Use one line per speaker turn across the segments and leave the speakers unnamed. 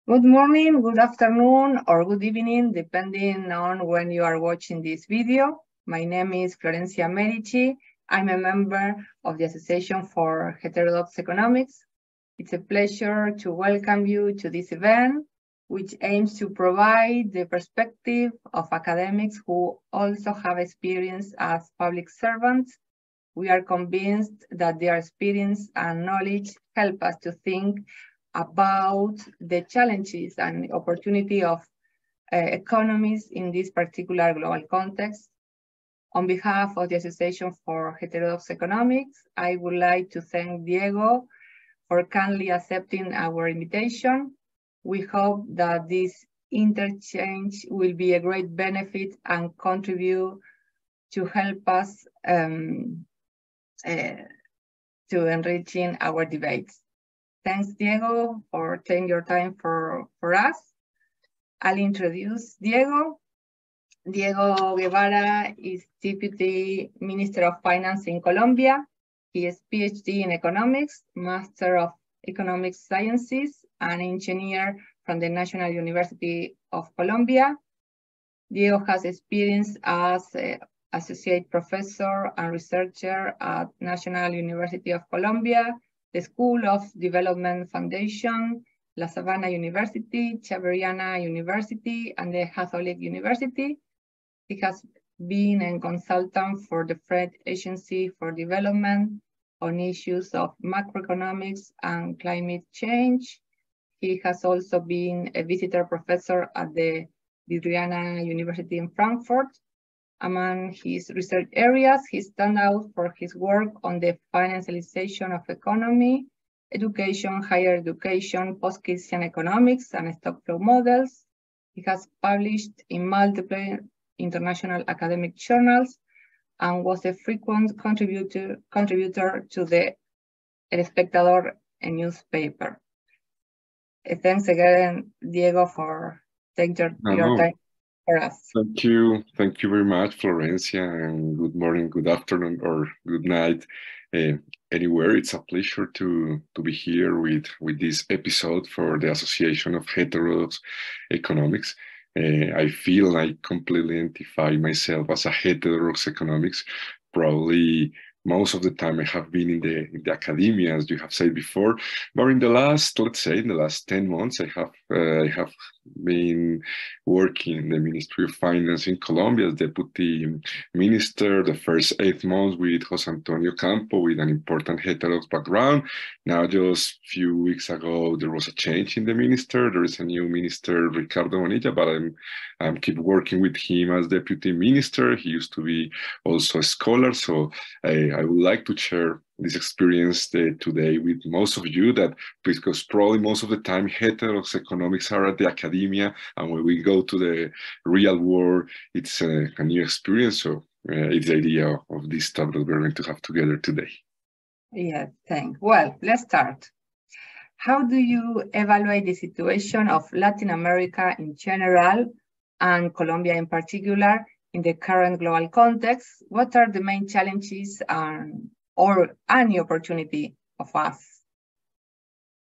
Good morning, good afternoon, or good evening, depending on when you are watching this video. My name is Florencia Medici. I'm a member of the Association for Heterodox Economics. It's a pleasure to welcome you to this event, which aims to provide the perspective of academics who also have experience as public servants. We are convinced that their experience and knowledge help us to think about the challenges and opportunity of economies in this particular global context. On behalf of the Association for Heterodox Economics, I would like to thank Diego for kindly accepting our invitation. We hope that this interchange will be a great benefit and contribute to help us to enriching our debates. Thanks, Diego, for taking your time for us. I'll introduce Diego. Diego Guevara is Deputy Minister of Finance in Colombia. He is PhD in Economics, Master of Economic Sciences, and engineer from the National University of Colombia. Diego has experience as Associate Professor and Researcher at National University of Colombia, the School of Development Foundation, La Sabana University, Javeriana University, and the Catholic University. He has been a consultant for the Fed Agency for Development on issues of macroeconomics and climate change. He has also been a visitor professor at the Javeriana University in Frankfurt. Among his research areas, he stands out for his work on the financialization of economy, education, higher education, post-Keynesian economics, and stock flow models. He has published in multiple international academic journals and was a frequent contributor to the El Espectador, a newspaper. Thanks again, Diego, for taking your time for us.
Thank you very much, Florencia, and good morning, good afternoon, or good night, anywhere. It's a pleasure to be here with this episode for the Association of Heterodox Economics. I feel I completely identify myself as a heterodox economics. Probably most of the time I have been in the academia, as you have said before, but in the last 10 months, I have been working in the Ministry of Finance in Colombia as Deputy Minister, the first 8 months with José Antonio Campo with an important heterodox background. Now, just a few weeks ago, there was a change in the minister. There is a new minister, Ricardo Bonilla, but I'm keep working with him as Deputy Minister. He used to be also a scholar, so I would like to share this experience today with most of you, that because probably most of the time heterodox economics are at the academia, and when we go to the real world, it's a new experience. So it's the idea of this talk that we're going to have together today.
Yeah, thanks. Well, let's start. How do you evaluate the situation of Latin America in general and Colombia in particular in the current global context? What are the main challenges or any opportunity of us?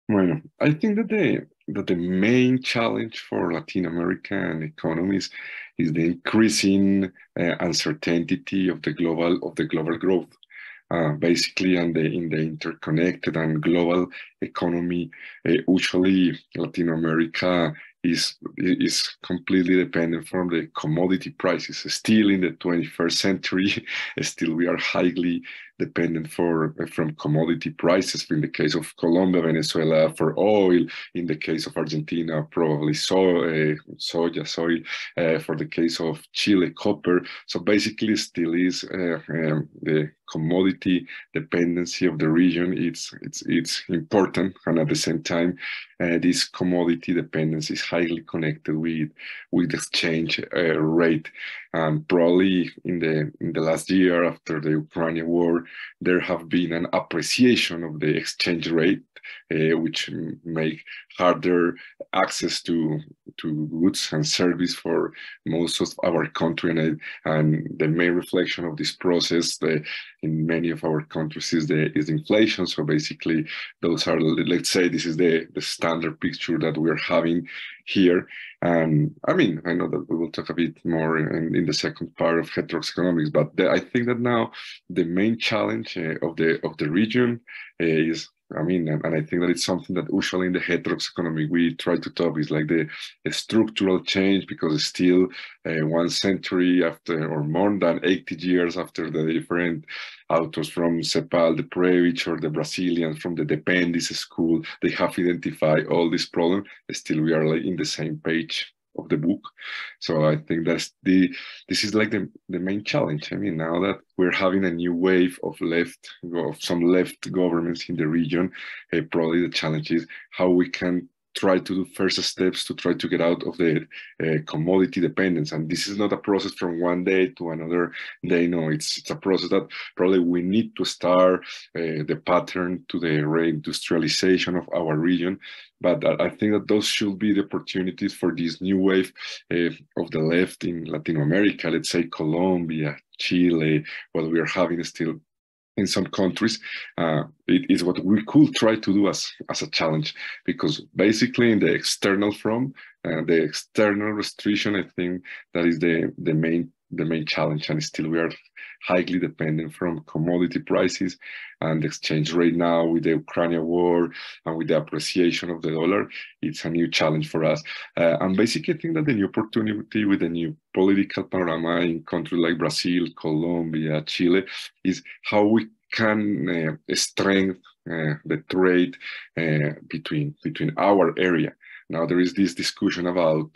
Well, I think that the main challenge for Latin American economies is the increasing uncertainty of the global growth. Basically, in the interconnected and global economy, usually Latin America is completely dependent from the commodity prices. Still in the 21st century, still we are highly dependent from commodity prices. In the case of Colombia, Venezuela, for oil. In the case of Argentina, probably soya, for the case of Chile, copper. So basically, still is the commodity dependency of the region. It's important, and at the same time, this commodity dependency is highly connected with exchange rate. And probably in the last year after the Ukrainian war, there have been an appreciation of the exchange rate, which make harder access to goods and service for most of our country, and the main reflection of this process in many of our countries is inflation. So basically, those are, let's say, this is the standard picture that we're having here. And I mean, I know that we will talk a bit more in the second part of heterodox economics, but I think that now the main challenge of the region is, I mean, and I think that it's something that usually in the heterodox economy we try to talk, is like the structural change, because it's still 1 century after, or more than 80 years after the different authors from Cepal, the Previch, or the Brazilians from the Dependice school, they have identified all these problems. Still, we are like in the same page of the book. So I think this is like the main challenge. I mean, now that we're having a new wave of some left governments in the region, probably the challenge is how we can try to do first steps to try to get out of the commodity dependence. And this is not a process from one day to another day. No, it's a process that probably we need to start the pattern to the reindustrialization of our region. But I think that those should be the opportunities for this new wave of the left in Latin America, let's say Colombia, Chile, what we are having still in some countries. It is what we could try to do as a challenge, because basically in the external front, the external restriction, I think that is the main challenge, and still we are highly dependent from commodity prices and the exchange rate now with the Ukraine war and with the appreciation of the dollar. It's a new challenge for us. And basically I think that the new opportunity with the new political panorama in countries like Brazil, Colombia, Chile, is how we can strengthen the trade between our area. Now there is this discussion about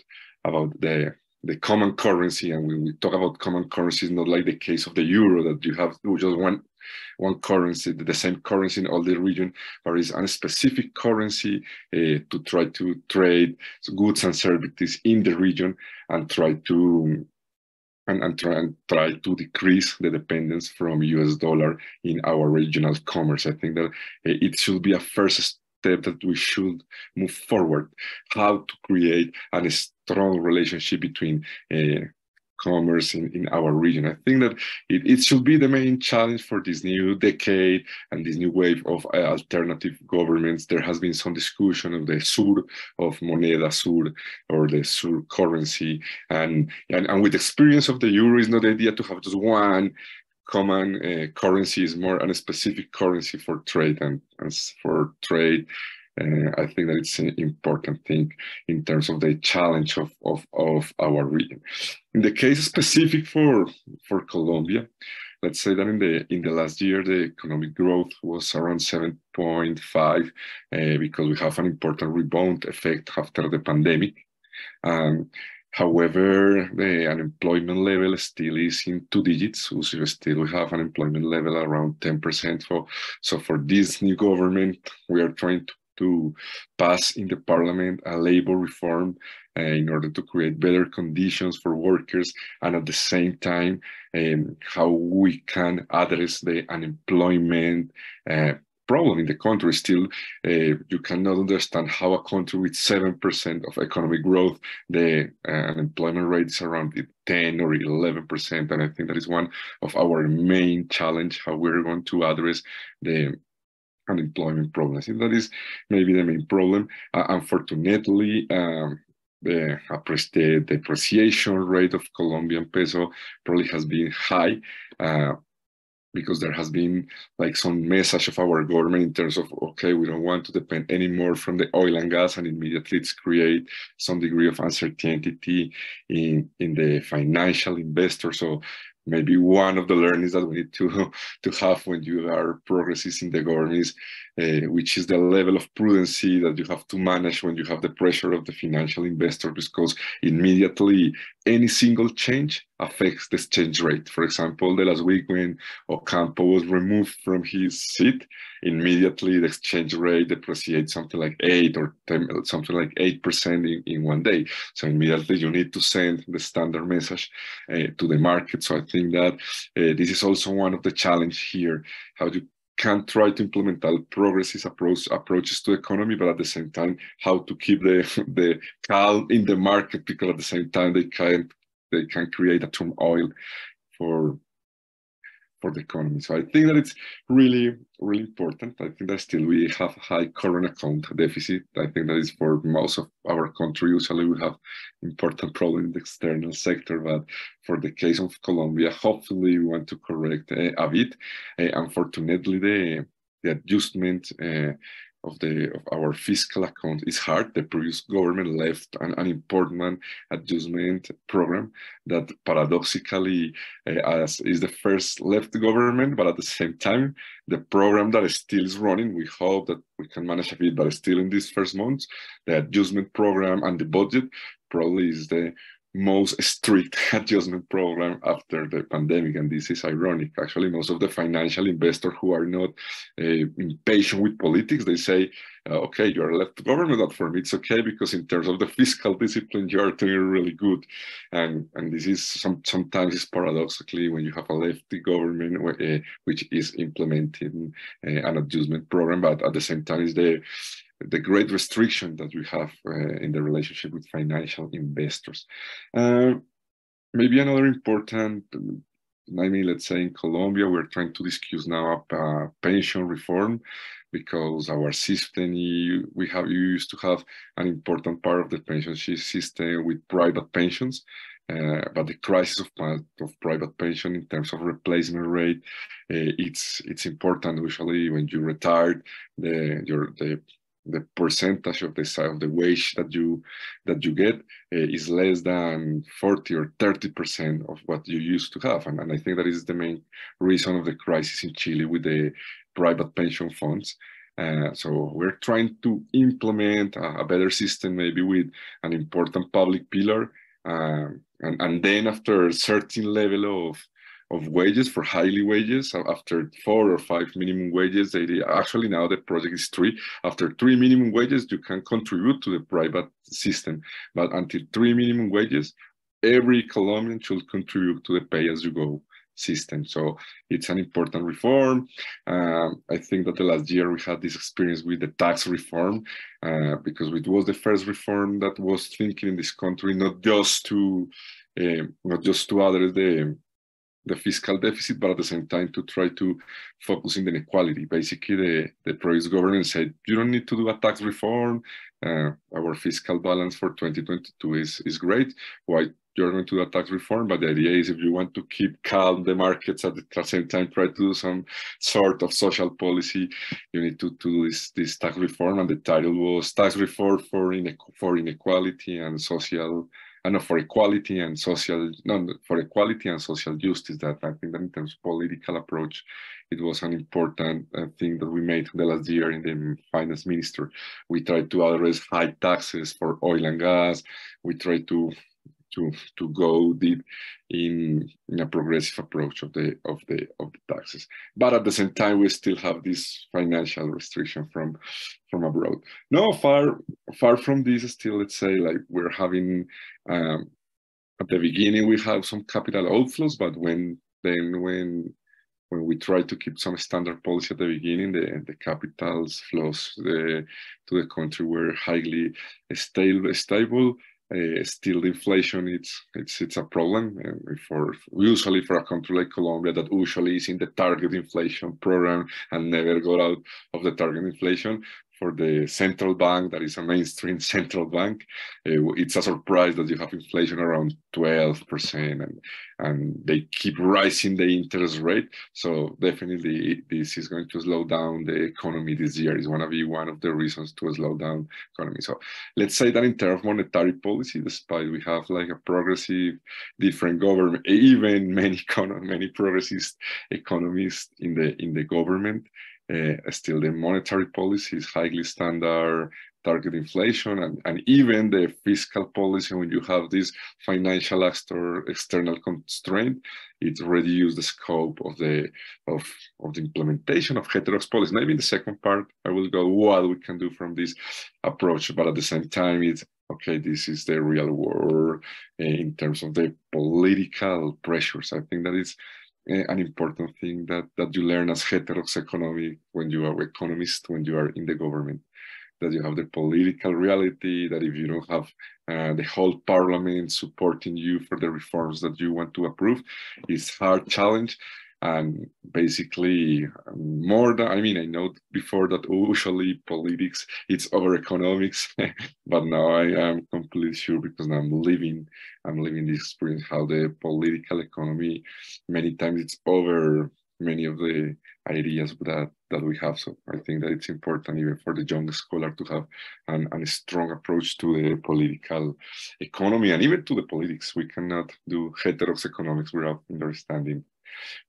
the common currency, and when we talk about common currency, it's not like the case of the euro, that you have just one currency, the same currency in all the region, but it's a specific currency to try to trade goods and services in the region and try to decrease the dependence from US dollar in our regional commerce. I think that it should be a first step that we should move forward, how to create a strong relationship between commerce in our region. I think that it should be the main challenge for this new decade and this new wave of alternative governments. There has been some discussion of the sur, of moneda sur, or the sur currency, and with experience of the euro, is not the idea to have just one common currency, is more a specific currency for trade, and for trade. I think that it's an important thing in terms of the challenge of our region. In the case specific for Colombia, let's say that in the last year, the economic growth was around 7.5 because we have an important rebound effect after the pandemic. However, the unemployment level still is in 2 digits. So still we have an unemployment level around 10%. So for this new government, we are trying to pass in the parliament a labor reform in order to create better conditions for workers, and at the same time, how we can address the unemployment problem in the country. Still, you cannot understand how a country with 7% of economic growth, the unemployment rate is around 10 or 11%, and I think that is one of our main challenge, how we're going to address the unemployment problem. I think that is maybe the main problem. Unfortunately, the depreciation rate of Colombian peso probably has been high because there has been like some message of our government in terms of, okay, we don't want to depend anymore from the oil and gas, and immediately it's create some degree of uncertainty in the financial investor. So maybe one of the learnings that we need to have when you are progressive in the government is which is the level of prudency that you have to manage when you have the pressure of the financial investor, because immediately any single change affects the exchange rate. For example, the last week when Ocampo was removed from his seat, immediately the exchange rate depreciates something like 8 or 10, something like 8% in one day. So immediately you need to send the standard message to the market. So I think that this is also one of the challenge here, how can try to implement progressive approaches to the economy, but at the same time, how to keep the calm in the market, because at the same time they can create a turmoil for the economy. So I think that it's really, really important. I think that still we have high current account deficit. I think that is for most of our country. Usually we have important problem in the external sector, but for the case of Colombia, hopefully we want to correct a bit. Unfortunately, the adjustment of our fiscal account is hard. The previous government left an important adjustment program that paradoxically as is the first left government, but at the same time, the program that still is running, we hope that we can manage a bit, but still in these first months, the adjustment program and the budget probably is the most strict adjustment program after the pandemic. And this is ironic. Actually, most of the financial investors who are not impatient with politics, they say, okay, you're a left government, but for me it's okay, because in terms of the fiscal discipline, you are doing really good. And this is sometimes it's paradoxically when you have a lefty government which is implementing an adjustment program, but at the same time is the great restriction that we have in the relationship with financial investors. Maybe another important, let's say in Colombia, we're trying to discuss now a pension reform, because our system, we used to have an important part of the pension system with private pensions, but the crisis of private pension in terms of replacement rate, it's important. Usually when you retire, the percentage of the wage that you get is less than 40 or 30% of what you used to have. And I think that is the main reason of the crisis in Chile with the private pension funds. So we're trying to implement a better system, maybe with an important public pillar. And then after a certain level of wages, for highly wages, after 4 or 5 minimum wages, actually now the project is 3. After 3 minimum wages, you can contribute to the private system. But until 3 minimum wages, every Colombian should contribute to the pay-as-you-go system. So it's an important reform. I think that the last year we had this experience with the tax reform, because it was the first reform that was thinking in this country, not just to address the fiscal deficit, but at the same time to try to focus in the inequality. Basically, the previous government said, you don't need to do a tax reform. Our fiscal balance for 2022 is great. Why you're going to do a tax reform? But the idea is, if you want to keep calm the markets at the same time, try to do some sort of social policy, you need to do this tax reform. And the title was Tax Reform for Inequality and Social. For equality and social justice. That I think that in terms of political approach, it was an important thing that we made the last year in the finance minister. We tried to address high taxes for oil and gas. We tried to go deep in a progressive approach of the taxes, but at the same time we still have this financial restriction from abroad. No, far from this, still, let's say, like we're having at the beginning we have some capital outflows, but when we try to keep some standard policy at the beginning, the capitals flows to the country were highly stable. Still, the inflation it's a problem usually for a country like Colombia that usually is in the target inflation program and never got out of the target inflation. For the central bank, that is a mainstream central bank, it's a surprise that you have inflation around 12%, and they keep rising the interest rate. So definitely this is going to slow down the economy this year. It's going to be one of the reasons to slow down economy. So let's say that in terms of monetary policy, despite we have like a progressive different government, even many progressive economists in the government, still the monetary policy is highly standard target inflation, and even the fiscal policy, when you have this financial external constraint, it reduces the scope of the implementation of heterodox policy. Maybe in the second part I will go what we can do from this approach, but at the same time it's okay, this is the real world in terms of the political pressures. I think that an important thing that you learn as heterodox economic when you are economist, when you are in the government, that you have the political reality, that if you don't have the whole parliament supporting you for the reforms that you want to approve, it's hard challenge. And basically, more than, I mean, I know before that usually politics, it's over economics, but now I am completely sure because I'm living this experience, how the political economy, many times it's over many of the ideas that we have. So I think that it's important even for the young scholar to have a strong approach to the political economy and even to the politics. We cannot do heterodox economics without understanding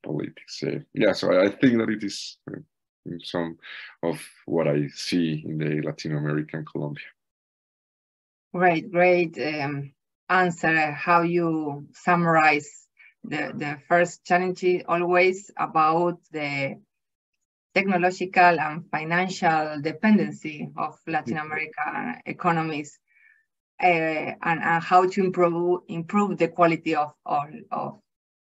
politics. Yeah, so I think that it is some of what I see in the Latin American Colombia.
Great answer. How you summarize the first challenge is always about the technological and financial dependency of Latin American economies, and how to improve the quality of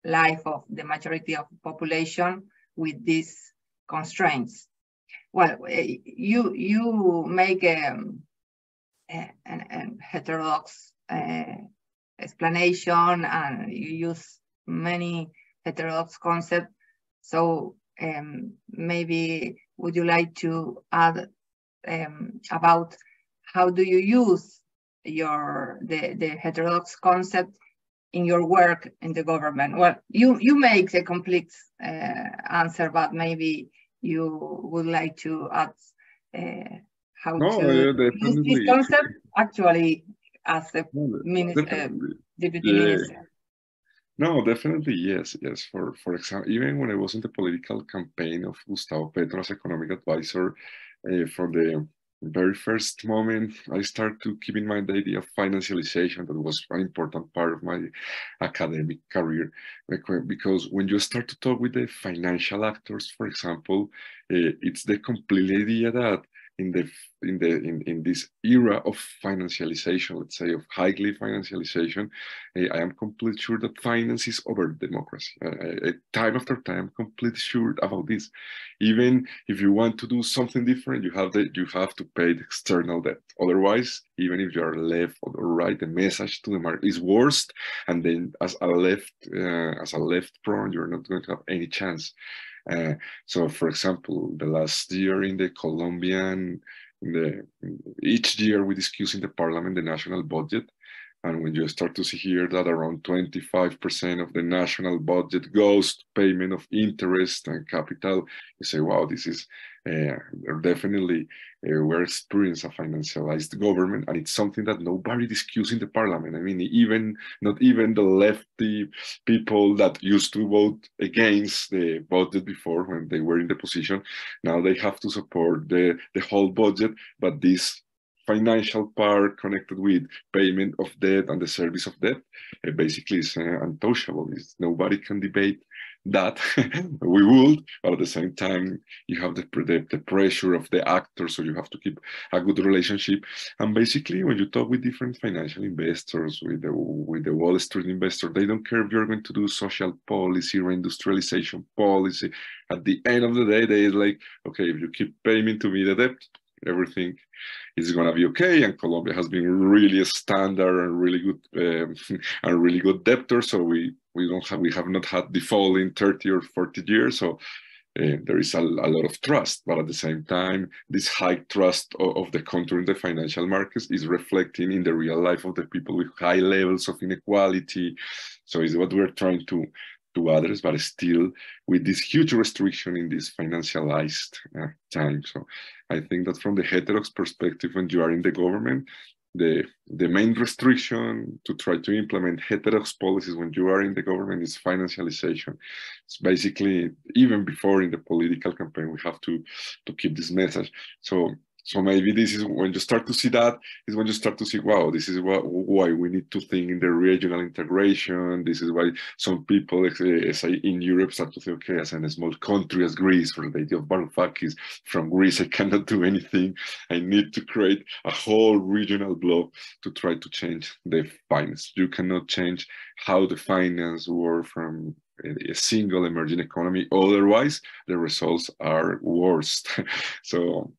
life of the majority of the population with these constraints. Well, you make an heterodox explanation, and you use many heterodox concepts. So maybe would you like to add about how do you use the heterodox concept in your work in the government? Well, you make a complete answer, but maybe you would like to add how to use this concept actually as a deputy minister.
No, definitely yes. For example, even when I was in the political campaign of Gustavo Petro as economic advisor, from the very first moment, I started to keep in mind the idea of financialization. That was an important part of my academic career, because when you start to talk with the financial actors, for example, it's the complete idea that in this era of financialization, let's say of highly financialization, I am completely sure that finance is over democracy. Time after time, I'm completely sure about this. Even if you want to do something different, you have to pay the external debt. Otherwise, even if you are left or right, the message to the market is worst. And then as a left prone, you're not going to have any chance. So, for example, the last year in the Colombian, each year we discuss in the parliament the national budget. And when you start to see here that around 25% of the national budget goes to payment of interest and capital, you say, wow, this is definitely, we're experiencing a financialized government, and it's something that nobody discusses in the parliament. I mean, not even the lefty people that used to vote against the budget before when they were in the position, now they have to support the whole budget, but this financial part connected with payment of debt and the service of debt basically is untouchable. Nobody can debate that. We would, but at the same time, you have the pressure of the actors, so you have to keep a good relationship. And basically, when you talk with different financial investors, with the Wall Street investor, they don't care if you're going to do social policy, reindustrialization policy. At the end of the day, they like, okay, if you keep paying to me the debt, everything is going to be okay. And Colombia has been really a standard and really good debtor. So we have not had default in 30 or 40 years. So there is a lot of trust, but at the same time, this high trust of the country in the financial markets is reflecting in the real life of the people with high levels of inequality. So it's what we're trying to address, but still with this huge restriction in this financialized time. So I think that from the heterodox perspective, when you are in the government, the main restriction to try to implement heterodox policies when you are in the government is financialization. It's basically, even before in the political campaign, we have to keep this message. So maybe this is when you start to see that, is when you start to see, wow, this is why we need to think in the regional integration. This is why some people, say in Europe, start to say, okay, as in a small country as Greece, for the idea of Varoufakis, from Greece, I cannot do anything. I need to create a whole regional bloc to try to change the finance. You cannot change how the finance work from a single emerging economy. Otherwise, the results are worst. So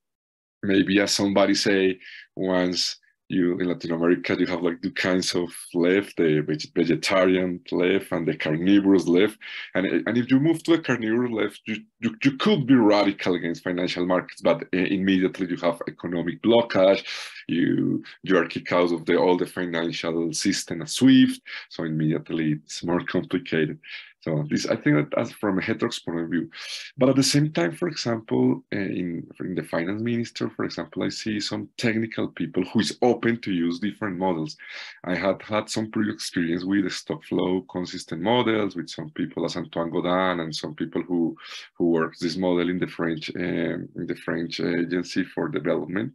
maybe as somebody say once, you in Latin America you have like two kinds of left, the vegetarian left and the carnivorous left, and if you move to a carnivorous left, you could be radical against financial markets, but immediately you have economic blockage, you are kicked out of all the financial system as SWIFT, so immediately it's more complicated. So this, I think that as from a heterodox point of view, but at the same time, for example, in the finance minister, for example, I see some technical people who is open to use different models. I had some previous experience with the stock flow consistent models with some people as Antoine Godin and some people who works this model in the French Agency for Development.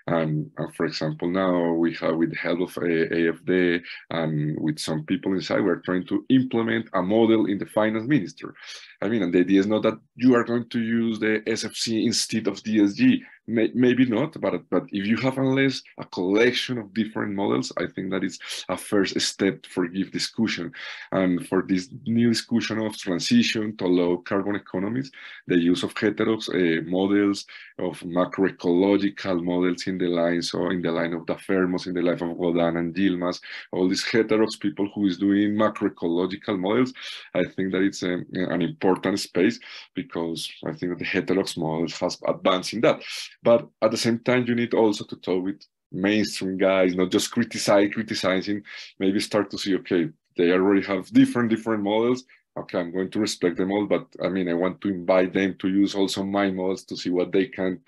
And for example, now we have, with the help of AFD and with some people inside, we're trying to implement a model in the finance minister. I mean, and the idea is not that you are going to use the SFC instead of DSG. Maybe not, but if you have unless a collection of different models, I think that is a first step for give discussion. And for this new discussion of transition to low carbon economies, the use of heterodox models, of macroecological models in the line, so in the line of Da Fermos, in the line of Godin and Yilmaz, all these heterodox people who is doing macroecological models, I think that it's an important space, because I think that the heterodox models has advanced in that. But at the same time, you need also to talk with mainstream guys, not just criticizing, maybe start to see, okay, they already have different models. Okay, I'm going to respect them all, but I mean, I want to invite them to use also my models to see what they can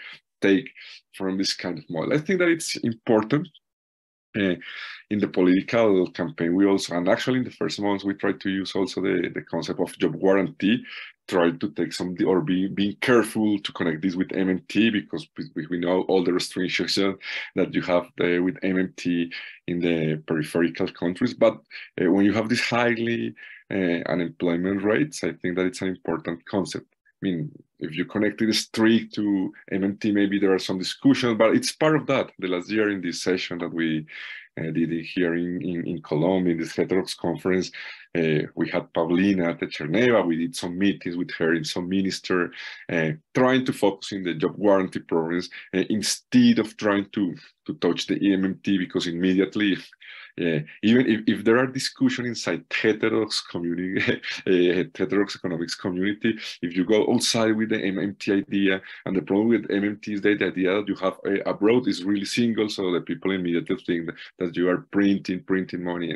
take from this kind of model. I think that it's important. In the political campaign, we also, and actually in the first months, we tried to use also the concept of job guarantee, try to take some, or being careful to connect this with MMT, because we know all the restrictions that you have with MMT in the peripheral countries. But when you have these highly unemployment rates, I think that it's an important concept. I mean, if you connect it strict to MMT, maybe there are some discussions, but it's part of that. The last year in this session that we did here in Colombia, in this Heterodox conference, we had Paulina Techerneva. We did some meetings with her and some minister, trying to focus in the job guarantee programs instead of trying to touch the EMMT, because immediately, even if there are discussion inside heterodox community, heterodox economics community, if you go outside with the MMT idea, and the problem with MMT is that the idea that you have abroad is really single, so the people immediately think that you are printing money,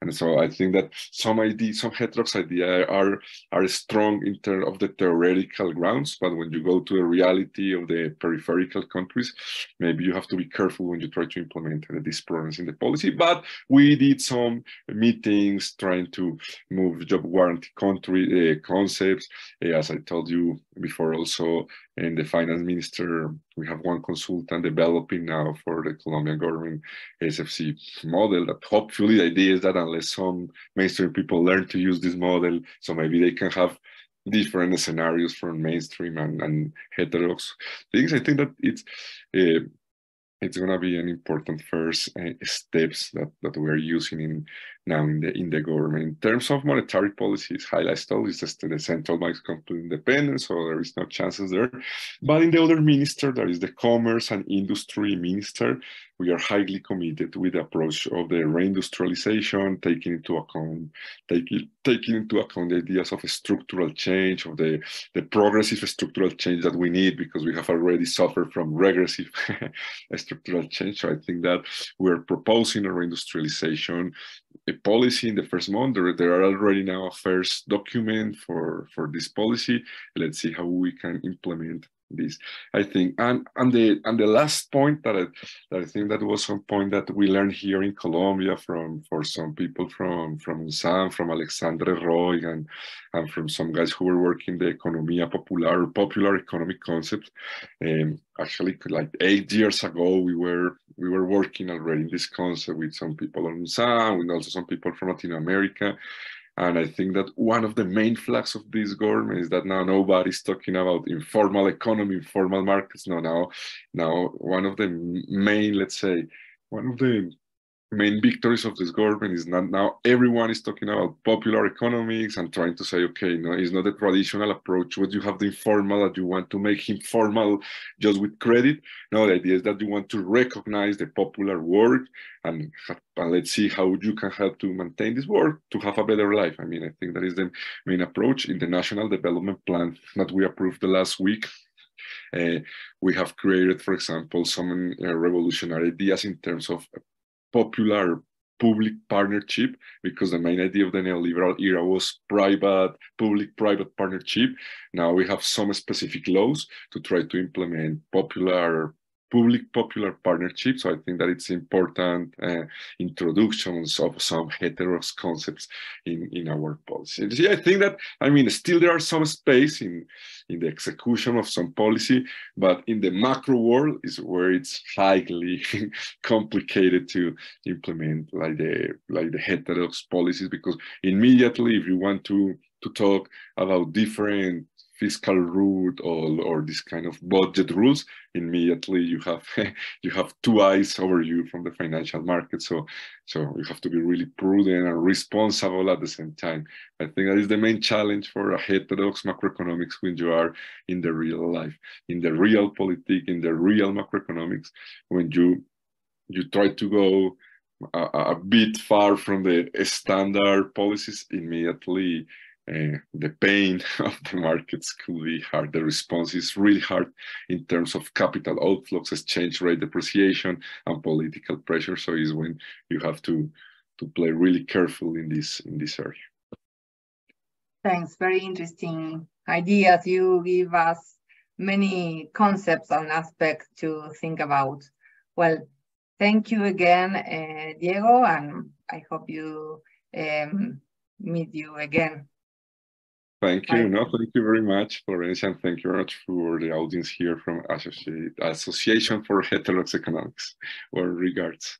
and so I think that some heterodox ideas are strong in terms of the theoretical grounds, but when you go to the reality of the peripheral countries, maybe you have to be careful when you try to implement these programs in the policy. But we did some meetings trying to move job guarantee country concepts. As I told you before, also in the finance minister, we have one consultant developing now for the Colombian government SFC model, that hopefully the idea is that unless some mainstream people learn to use this model, so maybe they can have different scenarios from mainstream and heterodox things. I think that it's going to be an important first steps that we're using now in the government. In terms of monetary policies, highlights still is just the central bank's complete independence, so there is no chances there. But in the other minister, there is the commerce and industry minister. We are highly committed with the approach of the reindustrialization, taking into account the ideas of a structural change, of the progressive structural change that we need, because we have already suffered from regressive structural change. So I think that we're proposing a reindustrialization a policy in the first month. There are already now a first document for this policy. Let's see how we can implement this, I think. And the last point that I think that was some point that we learned here in Colombia for some people from UNSAM, from Alexandre Roy, and from some guys who were working the Economía popular economic concept. Actually, like 8 years ago, we were working already in this concept with some people on UNSAM, and also some people from Latin America. And I think that one of the main flags of this government is that now nobody's talking about informal economy, informal markets. No, now one of the main, let's say, one of the main victories of this government is not now everyone is talking about popular economics and trying to say, okay, no, it's not a traditional approach. What you have the informal that you want to make him formal just with credit. No, the idea is that you want to recognize the popular work and let's see how you can help to maintain this work to have a better life. I mean, I think that is the main approach in the National Development Plan that we approved the last week. We have created, for example, some revolutionary ideas in terms of popular public partnership, because the main idea of the neoliberal era was public-private partnership. Now we have some specific laws to try to implement public-popular partnership. So I think that it's important introductions of some heterodox concepts in our policy. See, I think that, I mean, still there are some space in the execution of some policy, but in the macro world is where it's highly complicated to implement like the heterodox policies, because immediately if you want to talk about different fiscal route or this kind of budget rules, immediately you have two eyes over you from the financial market. So you have to be really prudent and responsible at the same time. I think that is the main challenge for a heterodox macroeconomics when you are in the real life, in the real politics, in the real macroeconomics, when you try to go a bit far from the standard policies, immediately the pain of the markets could be hard. The response is really hard in terms of capital outflows, exchange rate depreciation, and political pressure. So is when you have to play really careful in this area.
Thanks. Very interesting ideas. You give us many concepts and aspects to think about. Well, thank you again, Diego, and I hope you meet you again.
Thank you. No, thank you very much, Florencia, and thank you very much for the audience here from Association for Heterodox Economics. Well, regards.